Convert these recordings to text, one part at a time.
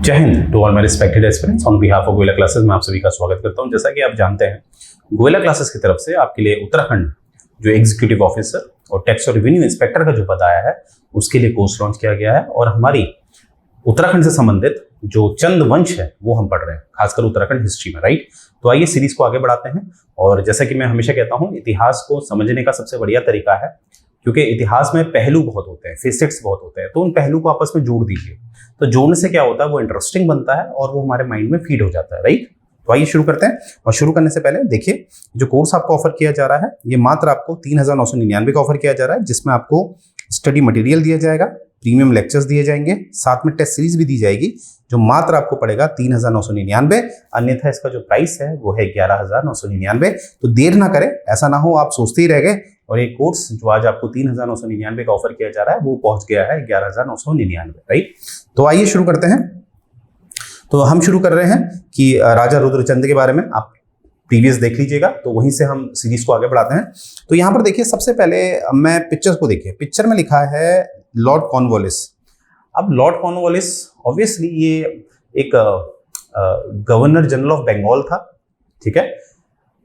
जय हिंद to all my respected aspirants on behalf of Goyla classes में आप सभी का स्वागत करता हूं। जैसा कि आप जानते हैं, गोयला क्लासेस की तरफ से आपके लिए उत्तराखंड जो एग्जीक्यूटिव ऑफिसर और टैक्स और रेवेन्यू इंस्पेक्टर का जो पद आया है उसके लिए कोर्स लॉन्च किया गया है और हमारी उत्तराखंड से संबंधित जो चंद वंश है वो हम पढ़ रहे हैं, खासकर उत्तराखंड हिस्ट्री में, राइट। तो आइए सीरीज को आगे बढ़ाते हैं। और जैसा कि मैं हमेशा कहता हूँ, इतिहास को समझने का सबसे बढ़िया तरीका है, क्योंकि इतिहास में पहलू बहुत होते हैं, फेसेट्स बहुत होते हैं, तो उन पहलू को आपस में जोड़ दीजिए। तो जोड़ने से क्या होता है, वो इंटरेस्टिंग बनता है और वो हमारे माइंड में फीड हो जाता है, राइट। तो आइए शुरू करते हैं। और शुरू करने से पहले देखिए, जो कोर्स आपको ऑफर किया जा रहा है ये मात्र आपको 3,999 का ऑफर किया जा रहा है, जिसमें आपको स्टडी मटेरियल दिया जाएगा, प्रीमियम लेक्चर्स दिए जाएंगे, साथ में टेस्ट सीरीज भी दी जाएगी, जो मात्र आपको पड़ेगा 3,999। अन्यथा इसका जो प्राइस है वो है 11,999। तो देर ना करें, ऐसा ना हो आप सोचते ही रह गए और एक कोर्स जो आज आपको 3,999 का ऑफर किया जा रहा है वो पहुंच गया है 11,999, राइट। तो आइए शुरू करते हैं। तो हम शुरू कर रहे हैं कि राजा रुद्रचंद के बारे में आप प्रीवियस देख लीजिएगा, तो वहीं से हम सीरीज को आगे बढ़ाते हैं। तो यहाँ पर देखिए, सबसे पहले मैं पिक्चर को देखिए, पिक्चर में लिखा है लॉर्ड कॉर्नवालिस। अब लॉर्ड कॉर्नवालिस ऑब्वियसली ये एक गवर्नर जनरल ऑफ बंगाल था, ठीक है।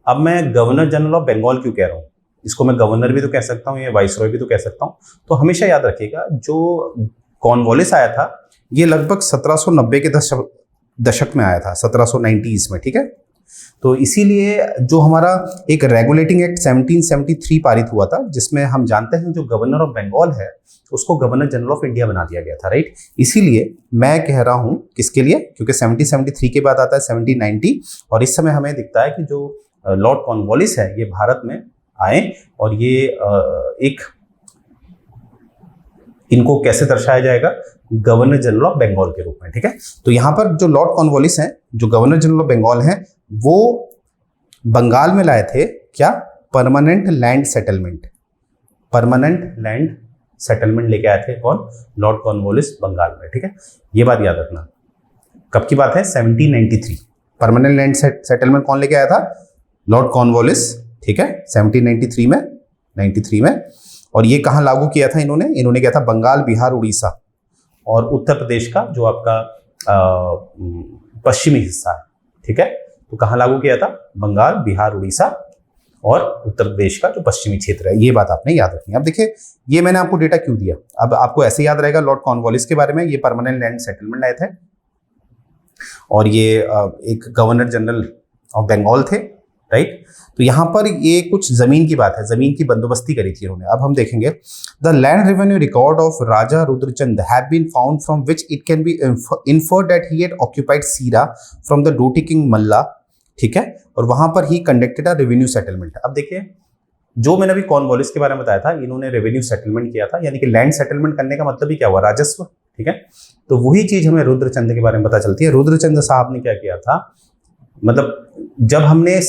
अब मैं गवर्नर जनरल ऑफ बंगाल क्यों कह रहा हूँ, इसको मैं गवर्नर भी तो कह सकता हूँ या वाइसरॉय भी तो कह सकता हूँ। तो हमेशा याद रखिएगा, जो कॉर्नवालिस आया था ये लगभग 1790 के दशक में आया था, 1790s में, ठीक है। तो इसीलिए जो हमारा एक रेगुलेटिंग एक्ट 1773 पारित हुआ था, जिसमें हम जानते हैं जो गवर्नर ऑफ बंगाल है उसको गवर्नर जनरल ऑफ इंडिया बना दिया गया था, राइट। इसीलिए मैं कह रहा हूं किसके लिए, क्योंकि 1773 के बाद आता है 1790 और इस समय हमें दिखता है कि जो लॉर्ड कॉर्नवालिस है ये भारत में आए और ये एक, इनको कैसे दर्शाया जाएगा, गवर्नर जनरल ऑफ बंगाल के रूप में, ठीक है। तो यहां पर जो लॉर्ड कॉर्नवालिस हैं, जो गवर्नर जनरल ऑफ बंगाल हैं, वो बंगाल में लाए थे क्या, permanent land settlement. Permanent land settlement लेके आए थे कौन, लॉर्ड कॉर्नवालिस बंगाल में, ठीक है। ये बात याद रखना। कब की बात है, 1793। परमानेंट लैंड सेटलमेंट कौन लेके आया था, लॉर्ड कॉर्नवालिस, ठीक है, 1793 में, 93 में। और ये कहाँ लागू किया था इन्होंने किया था बंगाल, बिहार, उड़ीसा और उत्तर प्रदेश का जो आपका पश्चिमी हिस्सा है, ठीक है। तो कहाँ लागू किया था, बंगाल, बिहार, उड़ीसा और उत्तर प्रदेश का जो पश्चिमी क्षेत्र है। ये बात आपने याद रखनी है। अब देखिए, ये मैंने आपको डेटा क्यों दिया, अब आपको ऐसे याद रहेगा लॉर्ड कॉर्नवालिस के बारे में। ये परमानेंट लैंड सेटलमेंट लाए थे और ये एक गवर्नर जनरल ऑफ बंगाल थे, राइट। तो यहाँ पर ये कुछ जमीन की बात है, जमीन की बंदोबस्ती करी थी इन्होंने। अब हम देखेंगे, the land revenue record of Raja Rudrachand have been found from which it can be inferred that he had occupied Sira from the Doti king Malla, ठीक है। और वहां पर ही कंडक्टेड अ रेवेन्यू सेटलमेंट। अब देखिए, जो मैंने अभी कॉर्नवालिस के बारे में बताया था, इन्होंने रेवेन्यू सेटलमेंट किया था, यानी कि लैंड सेटलमेंट करने का मतलब ही क्या हुआ, राजस्व, ठीक है। तो वही चीज हमें रुद्रचंद के बारे में पता चलती है। रुद्रचंद साहब ने क्या किया था, मतलब जब हमने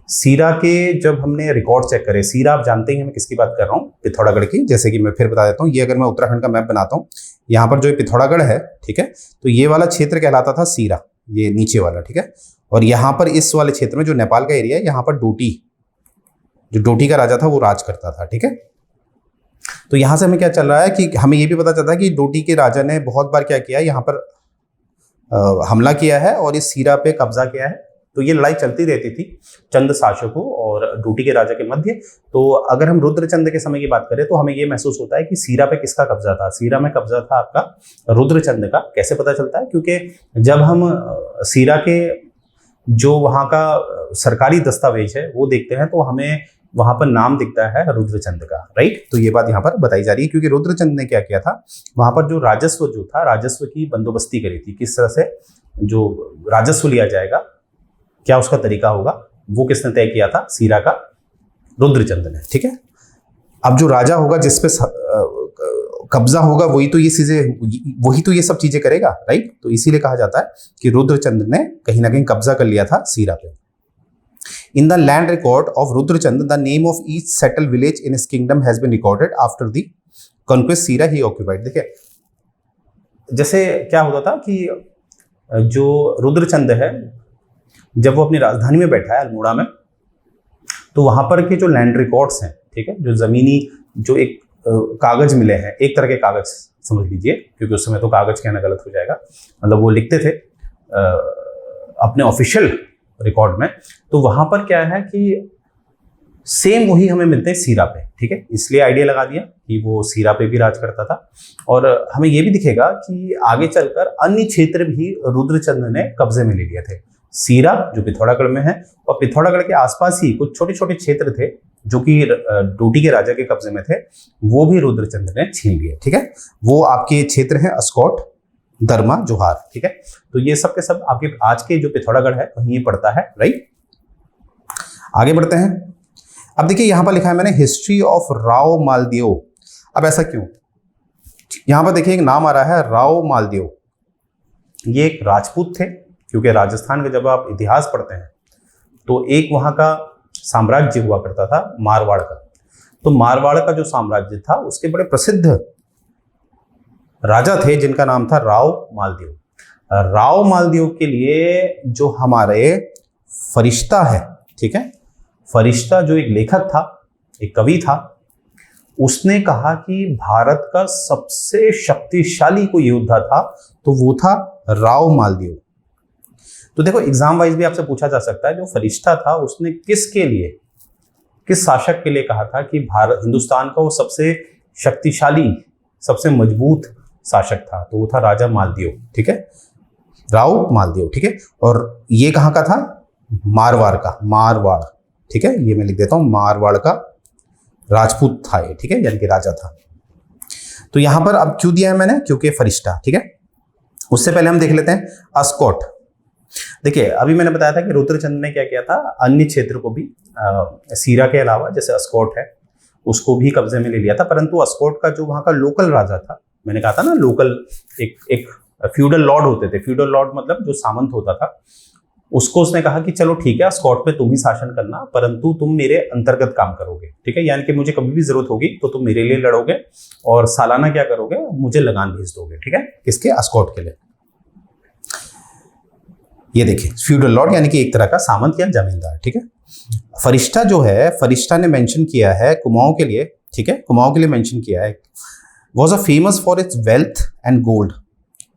सीरा के जब हमने रिकॉर्ड चेक करे, सीरा आप जानते हैं मैं किसकी बात कर रहा हूँ, पिथौरागढ़ की। जैसे कि मैं फिर बता देता हूँ, ये अगर मैं उत्तराखंड का मैप बनाता हूँ, यहाँ पर जो पिथौरागढ़ है, ठीक है, तो ये वाला क्षेत्र कहलाता था सीरा, ये नीचे वाला, ठीक है। और यहाँ पर इस वाले क्षेत्र में जो नेपाल का एरिया है, यहाँ पर जो डोटी का राजा था वो राज करता था, ठीक है। तो यहाँ से हमें क्या चल रहा है कि हमें ये भी पता चलता है कि डोटी के राजा ने बहुत बार क्या किया, यहाँ पर हमला किया है और इस सीरा पे कब्जा किया है। तो ये लड़ाई चलती रहती थी चंद शासकों और डोटी के राजा के मध्य। तो अगर हम रुद्रचंद के समय की बात करें तो हमें ये महसूस होता है कि सीरा पे किसका कब्जा था, सीरा में कब्जा था आपका रुद्रचंद का। कैसे पता चलता है, क्योंकि जब हम सीरा के जो वहाँ का सरकारी दस्तावेज है वो देखते हैं तो हमें वहां पर नाम दिखता है रुद्रचंद का, राइट। तो ये बात यहाँ पर बताई जा रही है, क्योंकि रुद्रचंद ने क्या किया था, वहां पर जो राजस्व जो था, राजस्व की बंदोबस्ती करी थी। किस तरह से जो राजस्व लिया जाएगा, क्या उसका तरीका होगा, वो किसने तय किया था, सीरा का रुद्रचंद ने, ठीक है। अब जो राजा होगा जिसपे कब्जा होगा वही तो ये सब चीजें करेगा, राइट। तो इसीलिए कहा जाता है कि रुद्रचंद ने कहीं ना कहीं कब्जा कर लिया था सीरा पे। In the land record of Rudrachand, the name of each settled village in his kingdom has been recorded after the conquest Sira he occupied। देखिए, जैसे क्या होता था कि जो रुद्रचंद है, जब वो अपनी राजधानी में बैठा है अल्मोड़ा में, तो वहां पर के जो लैंड रिकॉर्ड्स हैं, ठीक है, जो जमीनी जो एक कागज मिले हैं, एक तरह के कागज समझ लीजिए, क्योंकि उस समय तो कागज कहना गलत हो जाएगा, मतलब वो लिखते थे अपने ऑफिशियल रिकॉर्ड में, तो वहां पर क्या है कि सेम वही हमें मिलते हैं सीरा पे, ठीक है। इसलिए आइडिया लगा दिया कि वो सीरा पे भी राज करता था। और हमें ये भी दिखेगा कि आगे चलकर अन्य क्षेत्र भी रुद्रचंद्र ने कब्जे में ले लिए थे। सीरा जो पिथौरागढ़ में है, और पिथौरागढ़ के आसपास ही कुछ छोटे छोटे क्षेत्र थे जो कि डोटी के राजा के कब्जे में थे, वो भी रुद्रचंद्र ने छीन लिए, ठीक है। वो आपके क्षेत्र हैं अस्कोट, दरमा, जोहार, ठीक है। तो ये सब के सब आपके आज के जो पिथौरागढ़ है वहीं ये पड़ता है, राइट। आगे बढ़ते हैं। अब देखिए यहां पर लिखा है मैंने हिस्ट्री ऑफ राव मालदेव। अब ऐसा क्यों? यहां पर देखिए एक नाम आ रहा है राव मालदेव। ये एक राजपूत थे, क्योंकि राजस्थान का जब आप इतिहास पढ़ते हैं तो एक वहां का साम्राज्य हुआ करता था मारवाड़ का। तो मारवाड़ का जो साम्राज्य था उसके बड़े प्रसिद्ध राजा थे जिनका नाम था राव मालदेव। राव मालदेव के लिए जो हमारे फरिश्ता है, ठीक है, फरिश्ता जो एक लेखक था, एक कवि था, उसने कहा कि भारत का सबसे शक्तिशाली कोई योद्धा था तो वो था राव मालदेव। तो देखो एग्जाम वाइज भी आपसे पूछा जा सकता है, जो फरिश्ता था उसने किसके लिए, किस शासक के लिए कहा था कि भारत हिंदुस्तान का वो सबसे शक्तिशाली, सबसे मजबूत शासक था, तो वो था राजा मालदेव, ठीक है, राव मालदेव, ठीक है। और ये कहाँ का था? मारवाड़ का, मारवाड़, ठीक है, ये मैं लिख देता हूं, मारवाड़ का राजपूत था ये, ठीक है, यानी कि राजा था। तो यहां पर अब क्यों दिया है मैंने? क्योंकि फरिश्ता, ठीक है। उससे पहले हम देख लेते हैं अस्कोट। देखिए अभी मैंने बताया था कि रुद्रचंद्र ने क्या किया था, अन्य क्षेत्र को भी सीरा के अलावा जैसे अस्कोट है उसको भी कब्जे में ले लिया था, परंतु अस्कोट का जो वहां का लोकल राजा था, मैंने कहा था ना लोकल एक फ्यूडल लॉर्ड होते थे, फ्यूडल लॉर्ड मतलब जो सामंत होता था, उसको उसने कहा कि चलो ठीक है स्कॉट पे तुम ही शासन करना, परंतु तुम मेरे अंतर्गत काम करोगे, ठीक है, यानी कि मुझे कभी भी जरूरत होगी तो तुम मेरे लिए लड़ोगे और सालाना क्या करोगे, मुझे लगान भेज दोगे, ठीक है, किसके? अस्कॉट के लिए। ये देखिए फ्यूडल लॉर्ड यानी कि एक तरह का सामंत या जमींदार, ठीक है। फरिश्ता जो है, फरिश्ता ने मेंशन किया है कुमाऊं के लिए, ठीक है, कुमाऊं के लिए मेंशन किया है, was a famous for its wealth and gold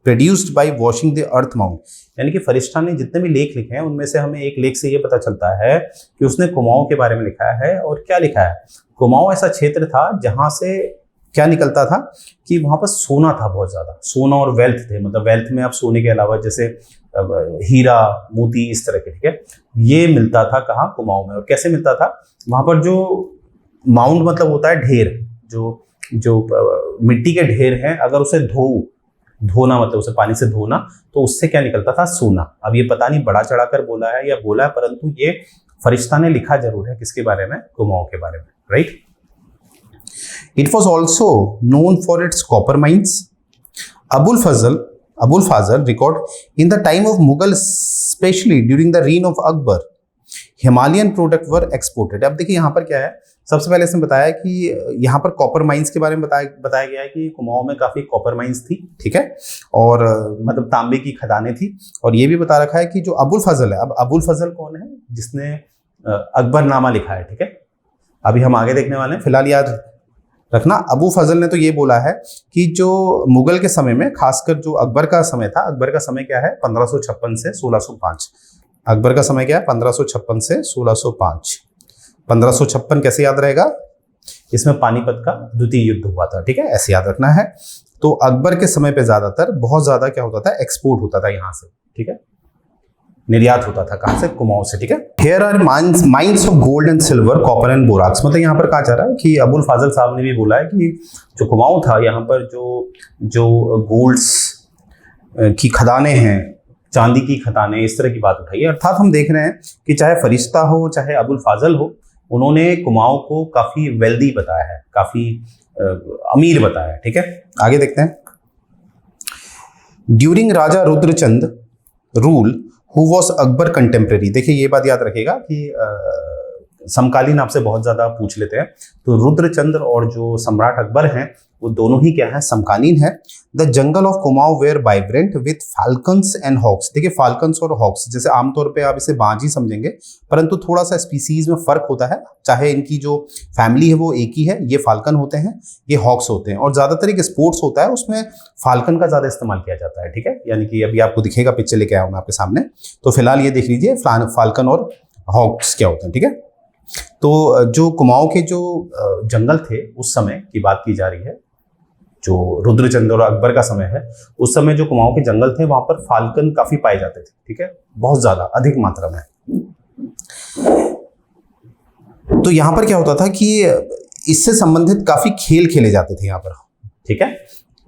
produced by washing the earth mount. यानी कि फरिश्ता ने जितने भी लेख लिखे हैं उनमें से हमें एक लेख से ये पता चलता है कि उसने कुमाऊं के बारे में लिखा है। और क्या लिखा है? कुमाऊं ऐसा क्षेत्र था जहां से क्या निकलता था कि वहां पर सोना था, बहुत ज्यादा सोना और वेल्थ थे, मतलब वेल्थ में आप सोने के अलावा जैसे हीरा, मोती, इस तरह के, ठीक है, ये मिलता था कहाँ? कुमाऊं में। और कैसे मिलता था? वहां पर जो माउंट मतलब होता है ढेर, जो मिट्टी के ढेर हैं, अगर उसे धोना मतलब उसे पानी से धोना, तो उससे क्या निकलता था? सोना। अब ये पता नहीं बड़ा चढ़ाकर बोला है या बोला है, परंतु ये फरिश्ता ने लिखा जरूर है किसके बारे में? कुमाऊं के बारे में, right. It was also known for its copper mines. Abul Fazal record in the time of Mughal, specially during the reign of Akbar, Himalayan product were exported. अब देखिए यहाँ पर क्या है, सबसे पहले इसने बताया कि यहाँ पर कॉपर माइंस के बारे में बताया गया है कि कुमाऊं में काफी कॉपर माइंस थी, ठीक है, और मतलब तांबे की खदानें थी। और ये भी बता रखा है कि जो अबुल फजल है, अब अबुल फजल कौन है? जिसने अकबरनामा लिखा है, ठीक है, अभी हम आगे देखने वाले हैं, फिलहाल याद रखना। अबू फजल ने तो ये बोला है कि जो मुगल के समय में, खासकर जो अकबर का समय था, अकबर का समय क्या है? 1556 से 1605। अकबर का समय क्या है? 1556 से 1605। 1556 कैसे याद रहेगा? इसमें पानीपत का द्वितीय युद्ध हुआ था, ठीक है, ऐसे याद रखना है। तो अकबर के समय पे ज्यादातर बहुत ज्यादा क्या होता था? एक्सपोर्ट होता था यहाँ से, ठीक है, निर्यात होता था कहाँ से? कुमाऊं से, ठीक है। Here are mines of gold and silver, copper and borax. मतलब यहाँ पर कहा जा रहा है कि अबुल फाजल साहब ने भी बोला है कि जो कुमाऊं था, यहाँ पर जो गोल्ड्स की खदानें हैं, चांदी की खदानें, इस तरह की बात उठाई है। अर्थात हम देख रहे हैं कि चाहे फरिश्ता हो चाहे अबुल फाजल हो, उन्होंने कुमाऊं को काफी वेल्दी बताया है, काफी अमीर बताया है, ठीक है। आगे देखते हैं। During Raja Rudrachand rule who was Akbar contemporary. देखिए ये बात याद रखिएगा कि समकालीन आपसे बहुत ज्यादा पूछ लेते हैं, तो रुद्रचंद्र और जो सम्राट अकबर हैं वो दोनों ही क्या है, समकालीन है। The jungle of Kumaon were vibrant with falcons and hawks. देखिए फाल्कन्स और हॉक्स जैसे आमतौर पे आप इसे बाज ही समझेंगे, परंतु थोड़ा सा स्पीसीज में फर्क होता है, चाहे इनकी जो फैमिली है वो एक ही है। ये फाल्कन होते हैं, ये हॉक्स होते हैं, और ज्यादातर एक स्पोर्ट्स होता है उसमें फाल्कन का ज्यादा इस्तेमाल किया जाता है, ठीक है। यानी कि अभी आपको दिखेगा, पिक्चर लेके आया हूं मैं आपके सामने, तो फिलहाल ये देख लीजिए फाल्कन और हॉक्स क्या होते हैं, ठीक है। तो जो कुमाऊं के जो जंगल थे उस समय की बात की जा रही है, जो रुद्रचंद और अकबर का समय है, उस समय जो कुमाऊं के जंगल थे वहां पर फाल्कन काफी पाए जाते थे, ठीक है, बहुत ज्यादा अधिक मात्रा में। तो यहां पर क्या होता था कि इससे संबंधित काफी खेल खेले जाते थे यहाँ पर, ठीक है।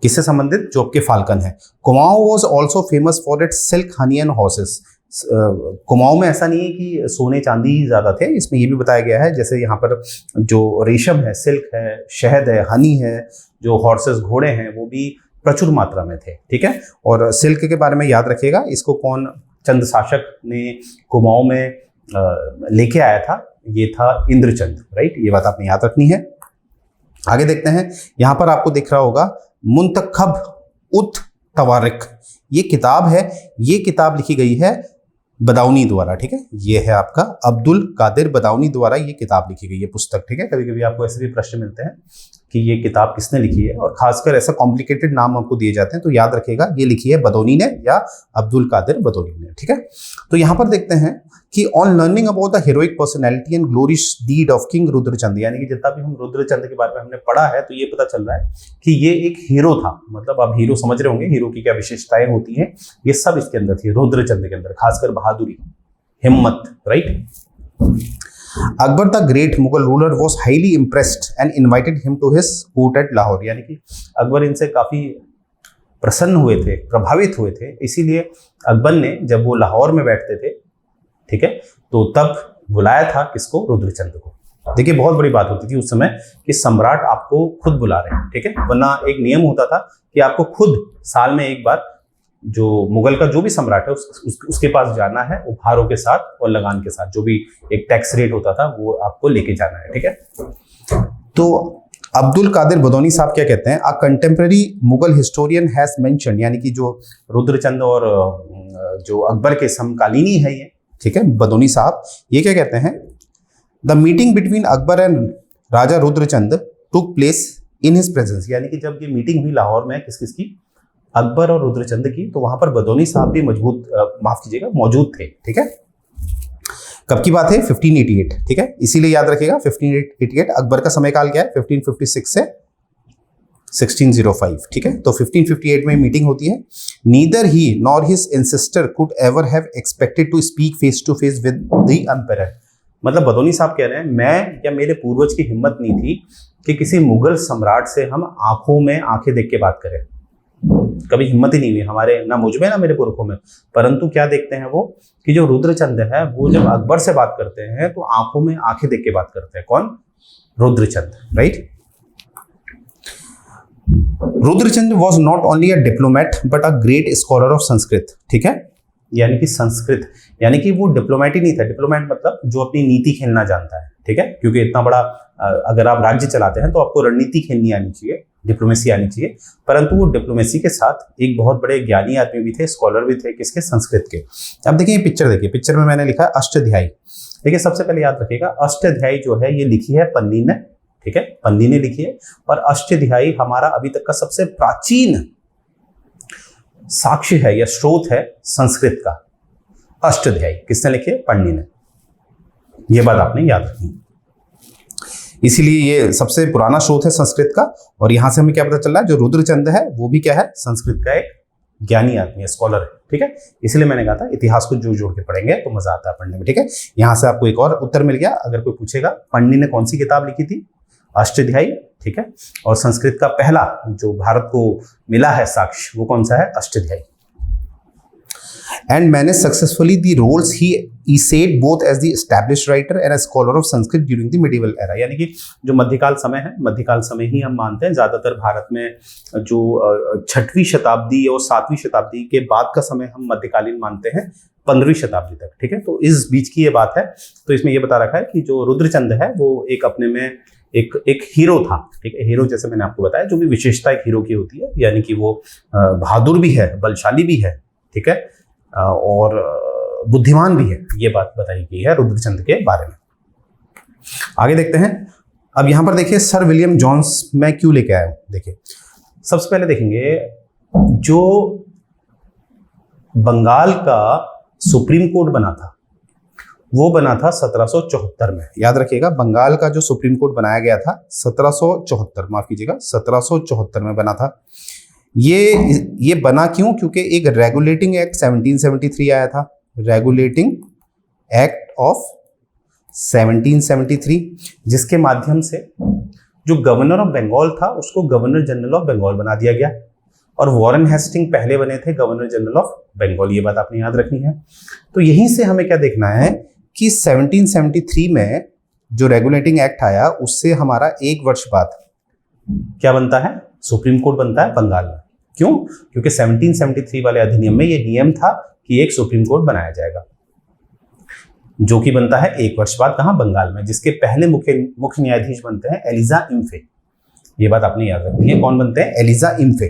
किससे संबंधित? जो आपके फाल्कन है। Kumaon was also famous for its silk, honey and horses. Kumaon में ऐसा नहीं है कि सोने चांदी ही ज्यादा थे, इसमें ये भी बताया गया है जैसे यहाँ पर जो रेशम है, सिल्क है, शहद है, हनी है, जो हॉर्सेस घोड़े हैं वो भी प्रचुर मात्रा में थे, ठीक है। और सिल्क के बारे में याद रखिएगा, इसको कौन चंद शासक ने कुमाऊं में लेके आया था, ये था इंद्रचंद, राइट। ये बात आपने याद रखनी है। आगे देखते हैं, यहां पर आपको दिख रहा होगा मुंतखब उत तवारिक, ये किताब है, ये किताब लिखी गई है बदाऊनी द्वारा, ठीक है। ये है आपका अब्दुल कादिर बदाऊनी द्वारा ये किताब लिखी गई है, पुस्तक, ठीक है। कभी कभी आपको ऐसे भी प्रश्न मिलते हैं कि ये किताब किसने लिखी है, और खासकर ऐसा कॉम्प्लिकेटेड नाम आपको दिए जाते हैं, तो याद रखिएगा ये लिखी है बदौनी ने या अब्दुल कादिर बदौनी ने, ठीक है। तो यहाँ पर देखते हैं कि on learning about the heroic personality and glorious deed of king Rudrachand, यानी कि जितना भी हम रुद्रचंद के बारे में हमने पढ़ा है तो ये पता चल रहा है कि ये एक हीरो था। मतलब आप हीरो समझ रहे होंगे, हीरो की क्या विशेषताएं होती हैं, ये सब इसके अंदर थी रुद्रचंद के अंदर, खासकर बहादुरी, हिम्मत, right. Akbar the great Mughal ruler was highly impressed and invited him to his court at Lahore, यानी कि अकबर इनसे काफी प्रसन्न हुए थे, प्रभावित हुए थे, इसीलिए अकबर ने जब वो लाहौर में बैठते थे, ठीक है, तो तब बुलाया था किसको? रुद्रचंद को। देखिए बहुत बड़ी बात होती थी उस समय कि सम्राट आपको खुद बुला रहे हैं, ठीक है, वरना एक नियम होता था कि आपको खुद साल में एक बार जो मुगल का जो भी सम्राट है उसके पास जाना है, उपहारों के साथ और लगान के साथ, जो भी एक टैक्स रेट होता था वो आपको लेके जाना है, ठीक है। तो अब्दुल कादिर बदौनी साहब क्या कहते हैं, a contemporary Mughal historian has mention, यानी कि जो रुद्रचंद और जो अकबर के समकालीनी है ये, ठीक है, बदौनी साहब, ये क्या कहते हैं, the meeting between Akbar and Raja Rudrachand took place in his presence, यानी कि जब ये मीटिंग हुई लाहौर में किस की, अकबर और रुद्रचंद की, तो वहां पर बदौनी साहब भी मौजूद थे, ठीक है। कब की बात है? 1588, ठीक है, इसीलिए याद रखिएगा 1588। अकबर का समय काल क्या है? 1556 से 1605, ठीक है। तो 1558 में मीटिंग होती है। Neither he nor his ancestor could ever have expected to speak face to face with the emperor, मतलब बदौनी साहब कह रहे हैं मैं या मेरे पूर्वज की हिम्मत नहीं थी कि किसी मुगल सम्राट से हम आंखों में आंखें देख के बात करें, कभी हिम्मत ही नहीं हुई हमारे, ना मुझ में ना मेरे पुरखों में। परंतु क्या देखते हैं वो कि जो रुद्रचंद है वो जब अकबर से बात करते हैं तो आंखों में आंखें देख के बात करते हैं। कौन? Rudrachand, right. Rudrachand was not only a diplomat but a great scholar of Sanskrit, ठीक है, यानी कि संस्कृत, यानी कि वो डिप्लोमेट ही नहीं था। डिप्लोमेट मतलब जो अपनी नीति खेलना जानता है, ठीक है, क्योंकि इतना बड़ा अगर आप राज्य चलाते हैं तो आपको रणनीति खेलनी आनी चाहिए, डिप्लोमेसी आनी चाहिए। परंतु वो डिप्लोमेसी के साथ एक बहुत बड़े ज्ञानी आदमी भी थे, स्कॉलर भी थे, किसके? संस्कृत के। अब देखिए पिक्चर, देखिए पिक्चर में मैंने लिखा है अष्टाध्यायी। देखिए सबसे पहले याद रखिएगा अष्टाध्यायी जो है ये लिखी है पन्नी ने, ठीक है, पन्नी ने लिखी है। और अष्टाध्यायी हमारा अभी तक का सबसे प्राचीन साक्ष्य है या स्रोत है संस्कृत का। अष्टाध्यायी किसने लिखी है? पन्नी ने। यह बात आपने याद रखनी, इसीलिए ये सबसे पुराना स्रोत है संस्कृत का। और यहां से हमें क्या पता चल रहा है, जो रुद्रचंद है वो भी क्या है? संस्कृत का एक ज्ञानी आदमी है, स्कॉलर है, ठीक है। इसलिए मैंने कहा था इतिहास को जोड़ जोड़ के पढ़ेंगे तो मजा आता है पढ़ने में, ठीक है। यहां से आपको एक और उत्तर मिल गया। अगर कोई पूछेगा पन्नी ने कौन सी किताब लिखी थी? अष्टाध्यायी, ठीक है। और संस्कृत का पहला जो भारत को मिला है साक्ष्य वो कौन सा है? Ashtadhyayi. And managed successfully the roles he essayed both as the established writer and a scholar of Sanskrit during the medieval era, यानी कि जो मध्यकाल समय है, मध्यकाल समय ही हम मानते हैं। ज्यादातर भारत में जो 6वीं शताब्दी और 7वीं शताब्दी के बाद का समय हम मध्यकालीन मानते हैं, 15वीं शताब्दी तक, ठीक है। तो इस बीच की ये बात है। तो इसमें ये बता रखा है कि जो रुद्रचंद है वो एक अपने में एक हीरो था, ठीक है। हीरो जैसे मैंने आपको बताया, जो भी विशेषता एक हीरो की होती है, यानी कि वो बहादुर भी है, बलशाली भी है, ठीक है, और बुद्धिमान भी है, ये बात बताई गई है रुद्रचंद के बारे में। आगे देखते हैं। अब यहां पर देखिए सर विलियम जोन्स मैं क्यों लेके आया हूं। देखिए सबसे पहले देखेंगे, जो बंगाल का सुप्रीम कोर्ट बना था वो बना था 1774 में। याद रखिएगा, बंगाल का जो सुप्रीम कोर्ट बनाया गया था 1774, माफ कीजिएगा 1774 में बना था। ये बना क्यों? क्योंकि एक रेगुलेटिंग एक्ट 1773 आया था, रेगुलेटिंग एक्ट ऑफ 1773, जिसके माध्यम से जो गवर्नर ऑफ बंगाल था उसको गवर्नर जनरल ऑफ बंगाल बना दिया गया, और वॉरेन हेस्टिंग पहले बने थे गवर्नर जनरल ऑफ बंगाल। ये बात आपने याद रखनी है। तो यहीं से हमें क्या देखना है कि 1773 में जो रेगुलेटिंग एक्ट आया उससे हमारा एक वर्ष बाद क्या बनता है? सुप्रीम कोर्ट बनता है बंगाल में। क्यों? क्योंकि 1773 वाले अधिनियम में ये नियम था कि एक सुप्रीम कोर्ट बनाया जाएगा, जो कि बनता है एक वर्ष बाद, कहां? बंगाल में, जिसके पहले मुख्य न्यायाधीश बनते हैं एलिजा इम्फे। ये बात आपने याद रखनी है। कौन बनते हैं? एलिजा इम्फे।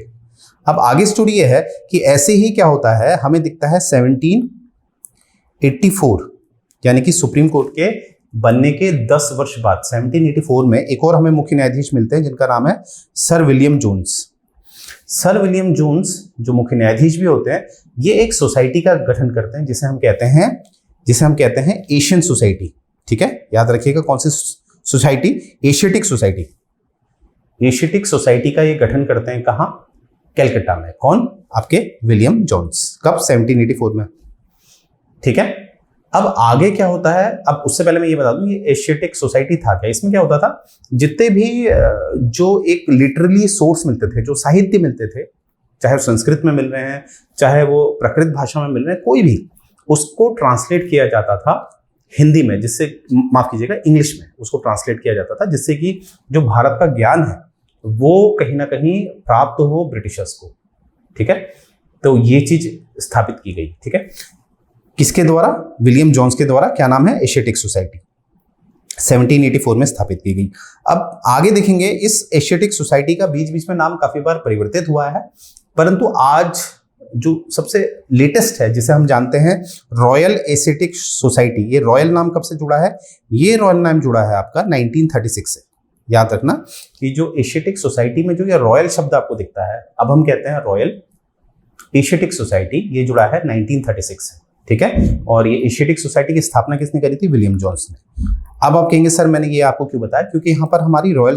अब आगे स्टोरी ये है कि ऐसे ही क्या होता है, हमें दिखता है 1784 यानी कि सुप्रीम कोर्ट के बनने के 10 वर्ष बाद 1784 में एक और हमें मुख्य न्यायाधीश मिलते हैं जिनका नाम है sir William Jones. Sir William Jones जो मुख्य न्यायाधीश भी होते हैं, ये एक सोसाइटी का गठन करते हैं जिसे हम कहते हैं एशियन सोसाइटी। ठीक है, याद रखिएगा कौन सी society? Asiatic society. Asiatic society का ये गठन करते हैं कहां? कलकत्ता में। कौन? आपके विलियम जोन्स। कब? 1784 में। ठीक है, अब आगे क्या होता है? अब उससे पहले मैं ये बता दूं, ये एशियाटिक सोसाइटी था क्या? इसमें क्या होता था, जितने भी जो एक लिटरली सोर्स मिलते थे, जो साहित्य मिलते थे, चाहे वो संस्कृत में मिल रहे हैं, चाहे वो प्राकृत भाषा में मिल रहे हैं, कोई भी, उसको ट्रांसलेट किया जाता था हिंदी में, जिससे, माफ कीजिएगा, इंग्लिश में उसको ट्रांसलेट किया जाता था, जिससे कि जो भारत का ज्ञान है वो कहीं ना कहीं प्राप्त हो ब्रिटिशर्स को। ठीक है, तो ये चीज स्थापित की गई। ठीक है, किसके द्वारा? विलियम जोन्स के द्वारा। क्या नाम है? Asiatic society. 1784 में स्थापित की गई। अब आगे देखेंगे, इस एशियाटिक सोसाइटी का बीच बीच में नाम काफी बार परिवर्तित हुआ है, परंतु आज जो सबसे लेटेस्ट है, जिसे हम जानते हैं रॉयल एशियाटिक सोसाइटी, ये रॉयल नाम कब से जुड़ा है? ये रॉयल नाम जुड़ा है आपका 1936 से। याद रखना कि जो एशियाटिक सोसाइटी में जो ये रॉयल शब्द आपको दिखता है, अब हम कहते हैं रॉयल एशियाटिक सोसाइटी, ये जुड़ा है 1936 से। ठीक है, और ये एशियाटिक सोसाइटी की स्थापना किसने करी थी? विलियम जोन्स ने। अब आप कहेंगे सर मैंने ये आपको क्यों बताया? क्योंकि यहाँ पर हमारी रॉयल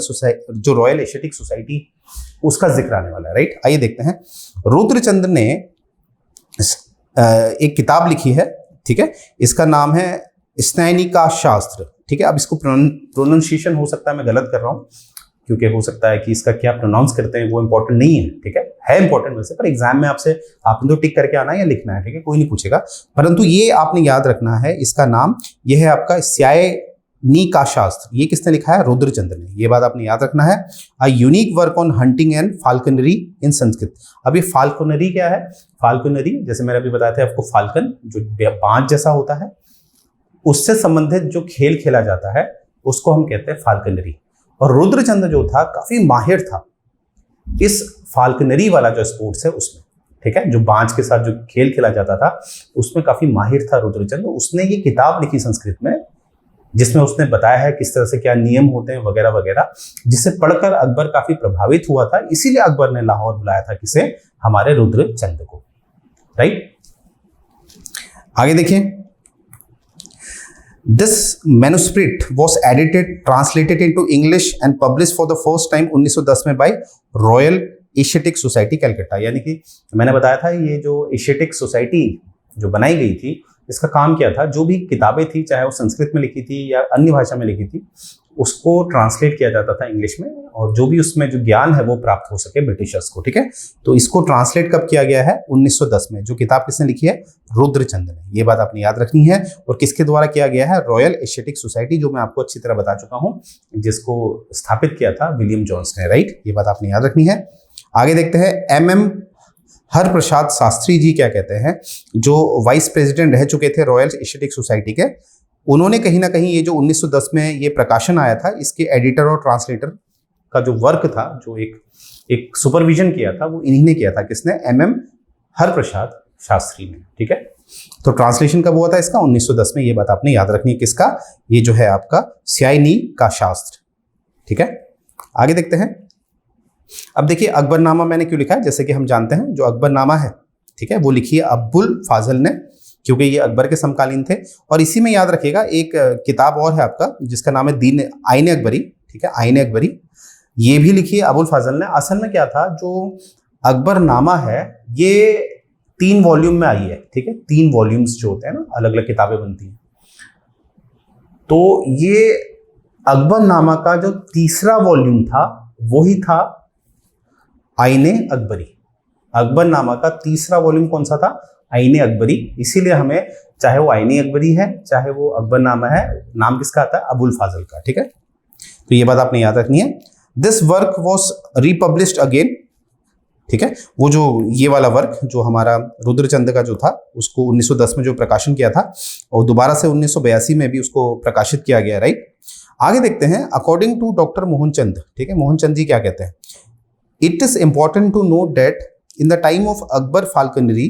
एशियाटिक सोसाइटी, उसका जिक्र आने वाला है। राइट, आइए देखते हैं। रुद्रचंद ने एक किताब लिखी है, ठीक है, इसका नाम है स्नैनिका शास्त्र। ठीक है, अब इसको प्रोनाउंसिएशन हो सकता है मैं गलत कर रहा हूँ, क्योंकि हो सकता है कि इसका क्या प्रोनाउंस करते हैं वो इंपॉर्टेंट नहीं है। ठीक है इंपॉर्टेंट वैसे, पर एग्जाम में आपसे आपने तो टिक करके आना है या लिखना है, ठीक है, कोई नहीं पूछेगा, परंतु ये आपने याद रखना है, इसका नाम ये है आपका स्यायनी का शास्त्र। ये किसने लिखा है? रुद्रचंद ने। ये बात आपने याद रखना है। A unique work on hunting and falconry in Sanskrit. अब ये फाल्कनरी क्या है? फाल्कनरी, जैसे मैंने अभी बताया था आपको, फाल्कन जो बाज जैसा होता है, उससे संबंधित जो खेल खेला जाता है उसको हम कहते हैं फाल्कनरी। और रुद्रचंद जो था काफी माहिर था इस फाल्कनरी वाला जो स्पोर्ट्स है उसमें। ठीक है, जो बाज के साथ जो खेल खेला जाता था उसमें काफी माहिर था रुद्रचंद। उसने ये किताब लिखी संस्कृत में, जिसमें उसने बताया है किस तरह से क्या नियम होते हैं वगैरह वगैरह, जिसे पढ़कर अकबर काफी प्रभावित हुआ था। इसीलिए अकबर ने लाहौर बुलाया था किसे? हमारे रुद्रचंद को। राइट, आगे देखिए। This manuscript was edited, translated into English and published for the first time 1910 में by Royal Asiatic Society Calcutta। यानी कि मैंने बताया था ये जो एशियाटिक सोसाइटी जो बनाई गई थी, इसका काम क्या था? जो भी किताबें थी, चाहे वो संस्कृत में लिखी थी या अन्य भाषा में लिखी थी, उसको ट्रांसलेट किया जाता था इंग्लिश में, और जो भी उसमें जो ज्ञान है वो प्राप्त हो सके ब्रिटिशर्स को। ठीक है, तो इसको ट्रांसलेट कब किया गया है? 1910 में। जो किताब किसने लिखी है? रुद्रचंद ने। ये बात आपने याद रखनी है। और किसके द्वारा किया गया है? रॉयल एशियाटिक सोसाइटी, जो मैं आपको अच्छी तरह बता चुका हूं, जिसको स्थापित किया था विलियम जोन्स ने। राइट, ये बात आपने याद रखनी है। आगे देखते हैं। MM हरप्रसाद शास्त्री जी क्या कहते हैं, जो वाइस प्रेसिडेंट रह चुके थे रॉयल एशियाटिक सोसाइटी के। उन्होंने कहीं ना कहीं ये जो 1910 में ये प्रकाशन आया था, इसके एडिटर और ट्रांसलेटर का जो वर्क था, जो एक सुपरविजन किया था, वो इन्हीं ने किया था। किसने? MM हरप्रसाद शास्त्री ने। ठीक है, तो ट्रांसलेशन कब हुआ था इसका? 1910 में। ये बात आपने याद रखनी है। किसका? ये जो है आपका स्यायनी का शास्त्र। ठीक है, आगे देखते हैं। अब देखिए अकबरनामा मैंने क्यों लिखा है, जैसे कि हम जानते हैं जो अकबरनामा है, ठीक है, वो लिखी है अब्बुल फाजल ने, क्योंकि ये अकबर के समकालीन थे। और इसी में याद रखिएगा एक किताब और है आपका जिसका नाम है आईने अकबरी। ठीक है, आईने अकबरी, ये भी लिखी है अबुल फाजल ने। असल में क्या था, जो अकबरनामा है ये 3 वॉल्यूम में आई है। ठीक है, 3 वॉल्यूम्स जो होते हैं ना, अलग अलग किताबें बनती हैं। तो ये अकबरनामा का जो तीसरा वॉल्यूम था वही था आईने अकबरी। अकबरनामा का तीसरा वॉल्यूम कौन सा था? आईने अकबरी। इसीलिए हमें चाहे वो आईने अकबरी है चाहे वो अकबरनामा है, नाम किसका आता है? अबुल फाजल का। ठीक है, तो ये बात आपने याद रखनी है। This work was republished again. ठीक है, वो जो ये वाला वर्क जो हमारा रुद्रचंद का जो था, उसको 1910 में जो प्रकाशन किया था और दोबारा से 1982 में भी उसको प्रकाशित किया गया। राइट, आगे देखते हैं। अकॉर्डिंग टू डॉक्टर मोहनचंद, ठीक है, मोहनचंद जी क्या कहते हैं? It is important to note that in the time of Akbar falconry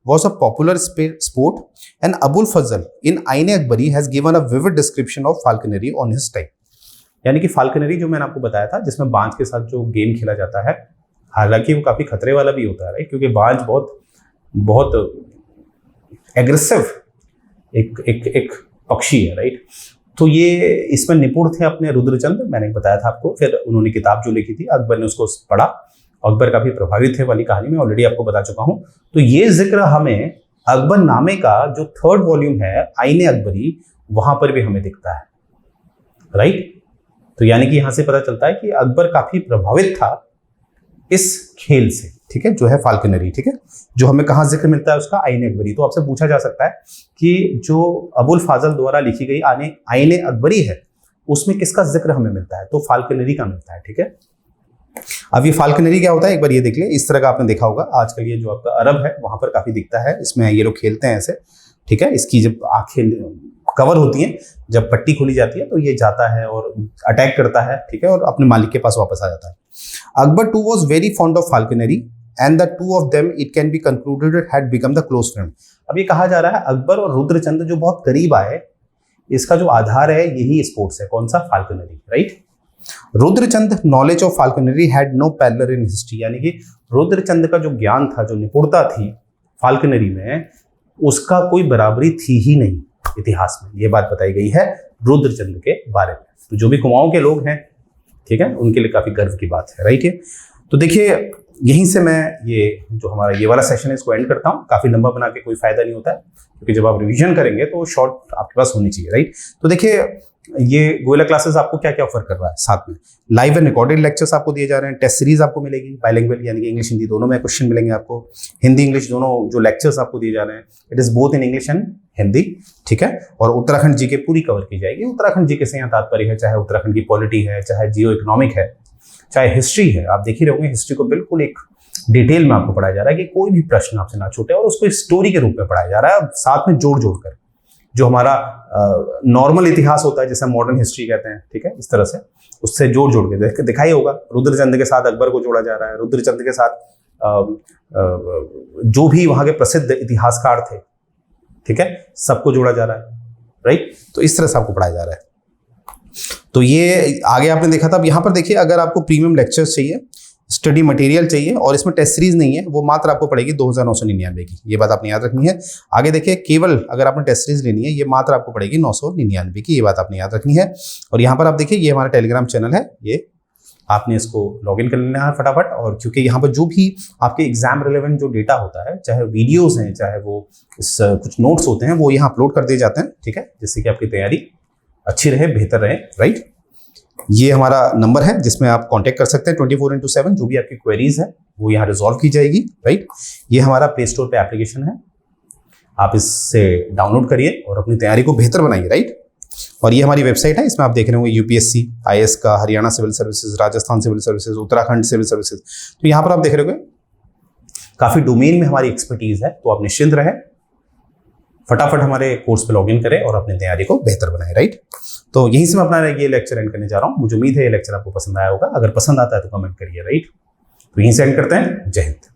was a popular sport and Abul Fazl in Aine Akbari has given a vivid description of falconry on his time। यानी कि फाल्कनरी जो मैंने आपको बताया था, जिसमें बांज के साथ जो गेम खेला जाता है, हालांकि वो काफी खतरे वाला भी होता है, राइट, क्योंकि बांज बहुत एग्रेसिव एक पक्षी है, राइट। तो ये इसमें निपुण थे अपने रुद्रचंद, मैंने बताया था आपको। फिर उन्होंने किताब जो लिखी थी, अकबर ने उसको पढ़ा, अकबर काफी प्रभावित थे वाली कहानी में ऑलरेडी आपको बता चुका हूं। तो ये जिक्र हमें अकबरनामे का जो 3rd वॉल्यूम है आईने अकबरी, वहां पर भी हमें दिखता है, राइट। तो यानी कि यहां से पता चलता है कि अकबर काफी प्रभावित था इस खेल से, ठीक है, जो है फाल्कनरी। ठीक है, जो हमें कहां जिक्र मिलता है उसका? आईने अकबरी। तो आपसे पूछा जा सकता है कि जो अबुल फाजल द्वारा लिखी गई आईने अकबरी है, उसमें किसका जिक्र हमें मिलता है? तो फाल्कनरी का मिलता है। ठीक है, अब ये फाल्कनरी क्या होता है एक बार ये देख ले। इस तरह का आपने देखा होगा, आजकल ये जो आपका अरब है वहां पर काफी दिखता है, इसमें ये लोग खेलते हैं ऐसे। ठीक है, इसकी जब आंखें कवर होती हैं, जब पट्टी खोली जाती है तो ये जाता है और अटैक करता है, ठीक है, और अपने मालिक के पास वापस आ जाता है। Akbar too was very fond of falconry and the two of them it can be concluded had become the close friend. अब ये कहा जा रहा है अकबर और रुद्रचंद जो बहुत करीब आए, इसका जो आधार है यही स्पोर्ट्स है। कौन सा? Falconry, right. Rudrachand knowledge of falconry had no parallel in history, यानी कि रुद्रचंद का जो ज्ञान था, जो निपुणता थी फाल्कनरी में, उसका कोई बराबरी थी ही नहीं इतिहास में। ये बात बताई गई है रुद्रचंद के बारे में। तो जो भी कुमाऊं के लोग हैं, ठीक है, उनके लिए काफी गर्व की बात है, राइट है। तो देखिए यहीं से मैं ये जो हमारा ये वाला सेशन है इसको एंड करता हूँ। काफी लंबा बना के कोई फायदा नहीं होता है, क्योंकि जब आप रिवीजन करेंगे तो शॉर्ट आपके पास होनी चाहिए, राइट। तो देखिए ये गोयला क्लासेस आपको क्या क्या ऑफर कर रहा है, साथ में लाइव एंड रिकॉर्डेड लेक्चर्स आपको दिए जा रहे हैं, टेस्ट सीरीज आपको मिलेगी बाइलिंगुअल, यानी कि इंग्लिश हिंदी दोनों में क्वेश्चन मिलेंगे आपको, हिंदी इंग्लिश दोनों जो लेक्चर्स आपको दिए जा रहे हैं, it is both in English and Hindi, ठीक है। और उत्तराखंड जीके पूरी कवर की जाएगी। उत्तराखंड जीके से यहाँ तात्पर्य है चाहे उत्तराखंड की पॉलिटी है, चाहे जियो इकोनॉमिक है, चाहे हिस्ट्री है। आप देख ही रहोगे हिस्ट्री को बिल्कुल एक डिटेल में आपको पढ़ाया जा रहा है कि कोई भी प्रश्न आपसे ना छूटे, और उसको स्टोरी के रूप में पढ़ाया जा रहा है, साथ में जोड़ जोड़ कर। जो हमारा नॉर्मल इतिहास होता है जिसे मॉडर्न हिस्ट्री कहते हैं, ठीक है, इस तरह से उससे जोड़ जोड़ के दिखाई होगा। रुद्रचंद के साथ अकबर को जोड़ा जा रहा है, रुद्रचंद के साथ जो भी वहां के प्रसिद्ध इतिहासकार थे, ठीक है, सबको जोड़ा जा रहा है, राइट। तो इस तरह से आपको पढ़ाया जा रहा है। तो ये आगे आपने देखा था। अब यहाँ पर देखिए, अगर आपको प्रीमियम लेक्चर्स चाहिए, स्टडी मटेरियल चाहिए, और इसमें टेस्ट सीरीज नहीं है, वो मात्र आपको पड़ेगी 2999 की। ये बात आपने याद रखनी है। आगे देखिए, केवल अगर आपने टेस्ट सीरीज लेनी है, ये मात्र आपको पड़ेगी 999 की। ये बात आपने याद रखनी है। और यहाँ पर आप देखिए, ये हमारा टेलीग्राम चैनल है, ये आपने इसको लॉगिन कर लेना है फटाफट। और क्योंकि यहाँ पर जो भी आपके एग्जाम रिलेवेंट जो डेटा होता है, चाहे वीडियोज हैं, चाहे वो कुछ नोट्स होते हैं, वो यहाँ अपलोड कर दिए जाते हैं, ठीक है, जिससे कि आपकी तैयारी अच्छी रहे, बेहतर रहे, राइट। ये हमारा नंबर है जिसमें आप कांटेक्ट कर सकते हैं 24/7। जो भी आपकी क्वेरीज है वो यहाँ रिजॉल्व की जाएगी, राइट। ये हमारा प्ले स्टोर पे एप्लीकेशन है, आप इससे डाउनलोड करिए और अपनी तैयारी को बेहतर बनाइए, राइट। और ये हमारी वेबसाइट है, इसमें आप देख रहे होंगे यूपीएससी, IAS का, Haryana civil services, Rajasthan civil services, Uttarakhand civil services. तो यहाँ पर आप देख रहे होंगे काफी डोमेन में हमारी एक्सपर्टीज है, तो आप निश्चिंत रहें। फटाफट हमारे कोर्स पे लॉगिन करें और अपनी तैयारी को बेहतर बनाएं, राइट। तो यहीं से मैं अपना ये लेक्चर एंड करने जा रहा हूँ। मुझे उम्मीद है ये लेक्चर आपको पसंद आया होगा। अगर पसंद आता है तो कमेंट करिए, राइट। तो यहीं से एंड करते हैं। जय हिंद।